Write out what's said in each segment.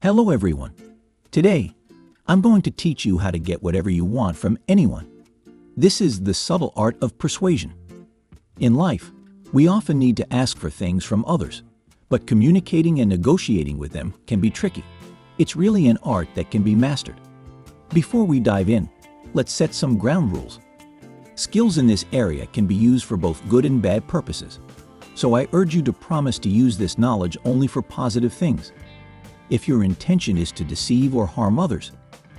Hello everyone. Today, I'm going to teach you how to get whatever you want from anyone. This is the subtle art of persuasion. In life, we often need to ask for things from others, but communicating and negotiating with them can be tricky. It's really an art that can be mastered. Before we dive in, let's set some ground rules. Skills in this area can be used for both good and bad purposes, so I urge you to promise to use this knowledge only for positive things. If your intention is to deceive or harm others,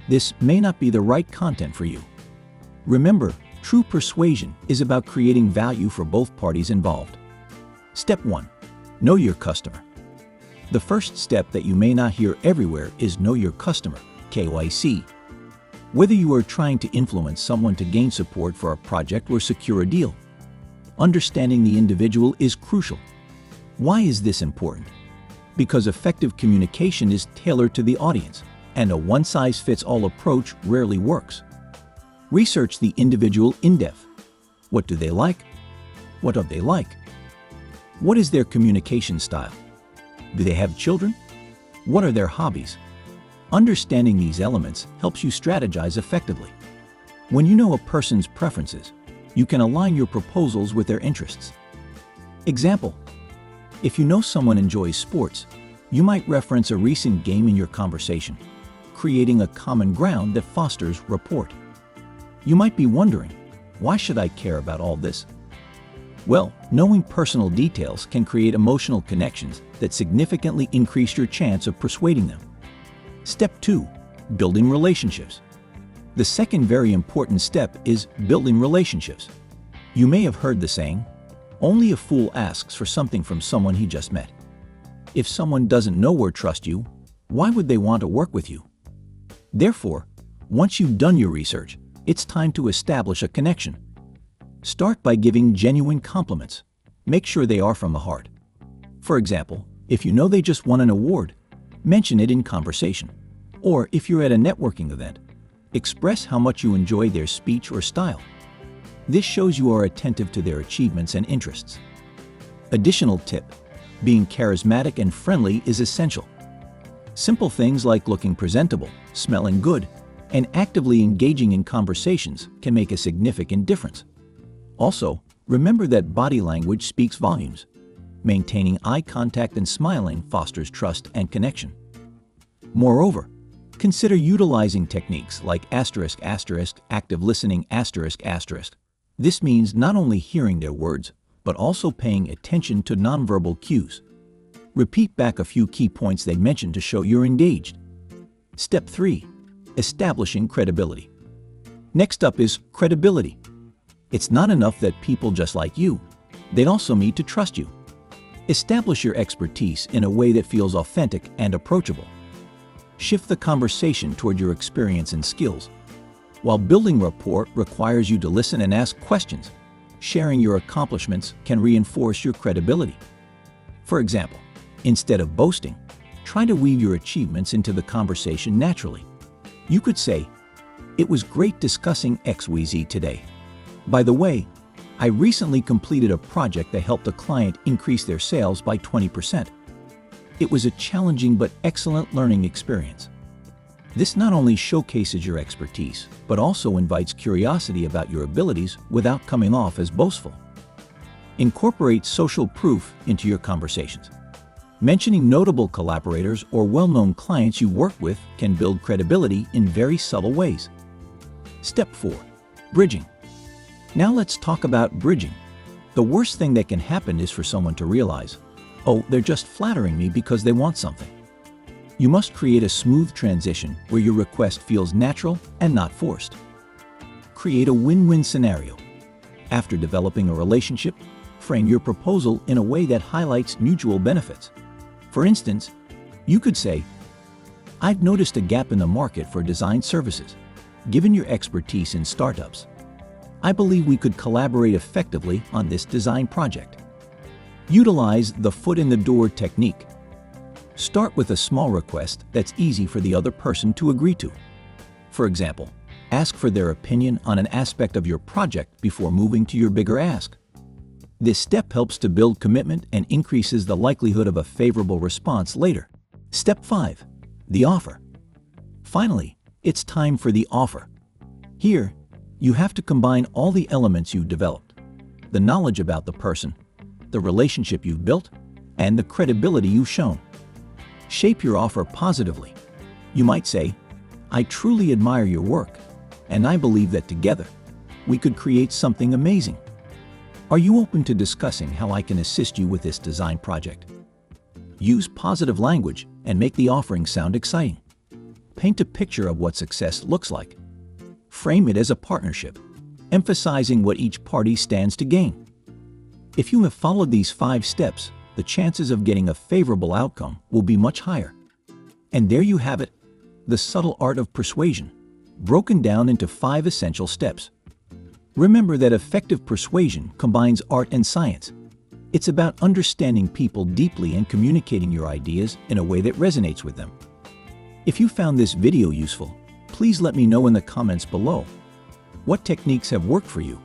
this may not be the right content for you. Remember, true persuasion is about creating value for both parties involved. Step 1. Know your customer. The first step that you may not hear everywhere is know your customer, KYC. Whether you are trying to influence someone to gain support for a project or secure a deal, understanding the individual is crucial. Why is this important? Because effective communication is tailored to the audience, and a one-size-fits-all approach rarely works. Research the individual in depth. What do they like? What don't they like? What is their communication style? Do they have children? What are their hobbies? Understanding these elements helps you strategize effectively. When you know a person's preferences, you can align your proposals with their interests. Example: if you know someone enjoys sports, you might reference a recent game in your conversation, creating a common ground that fosters rapport. You might be wondering, why should I care about all this? Well, knowing personal details can create emotional connections that significantly increase your chance of persuading them. Step 2. Building relationships. The second very important step is building relationships. You may have heard the saying, only a fool asks for something from someone he just met. If someone doesn't know or trust you, why would they want to work with you? Therefore, once you've done your research, it's time to establish a connection. Start by giving genuine compliments. Make sure they are from the heart. For example, if you know they just won an award, mention it in conversation. Or if you're at a networking event, express how much you enjoy their speech or style. This shows you are attentive to their achievements and interests. Additional tip: being charismatic and friendly is essential. Simple things like looking presentable, smelling good, and actively engaging in conversations can make a significant difference. Also, remember that body language speaks volumes. Maintaining eye contact and smiling fosters trust and connection. Moreover, consider utilizing techniques like ***, active listening ***. This means not only hearing their words, but also paying attention to nonverbal cues. Repeat back a few key points they mentioned to show you're engaged. Step 3. Establishing credibility. Next up is credibility. It's not enough that people just like you. They also need to trust you. Establish your expertise in a way that feels authentic and approachable. Shift the conversation toward your experience and skills. While building rapport requires you to listen and ask questions, sharing your accomplishments can reinforce your credibility. For example, instead of boasting, try to weave your achievements into the conversation naturally. You could say, "It was great discussing XYZ today. By the way, I recently completed a project that helped a client increase their sales by 20%. It was a challenging but excellent learning experience." This not only showcases your expertise, but also invites curiosity about your abilities without coming off as boastful. Incorporate social proof into your conversations. Mentioning notable collaborators or well-known clients you work with can build credibility in very subtle ways. Step 4. Bridging. Now let's talk about bridging. The worst thing that can happen is for someone to realize, oh, they're just flattering me because they want something. You must create a smooth transition where your request feels natural and not forced. Create a win-win scenario. After developing a relationship, frame your proposal in a way that highlights mutual benefits. For instance, you could say, "I've noticed a gap in the market for design services. Given your expertise in startups, I believe we could collaborate effectively on this design project." Utilize the foot in the door technique. Start with a small request that's easy for the other person to agree to. For example, ask for their opinion on an aspect of your project before moving to your bigger ask. This step helps to build commitment and increases the likelihood of a favorable response later. Step 5. the offer. Finally, it's time for the offer. Here, you have to combine all the elements you've developed: the knowledge about the person, the relationship you've built, and the credibility you've shown. Shape your offer positively. You might say, "I truly admire your work, and I believe that together, we could create something amazing. Are you open to discussing how I can assist you with this design project?" Use positive language and make the offering sound exciting. Paint a picture of what success looks like. Frame it as a partnership, emphasizing what each party stands to gain. If you have followed these 5 steps, the chances of getting a favorable outcome will be much higher. And there you have it, the subtle art of persuasion, broken down into 5 essential steps. Remember that effective persuasion combines art and science. It's about understanding people deeply and communicating your ideas in a way that resonates with them. If you found this video useful, please let me know in the comments below. What techniques have worked for you?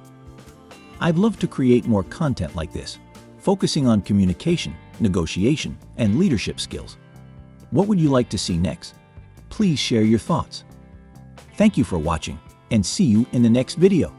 I'd love to create more content like this, focusing on communication, negotiation, and leadership skills. What would you like to see next? Please share your thoughts. Thank you for watching, and see you in the next video.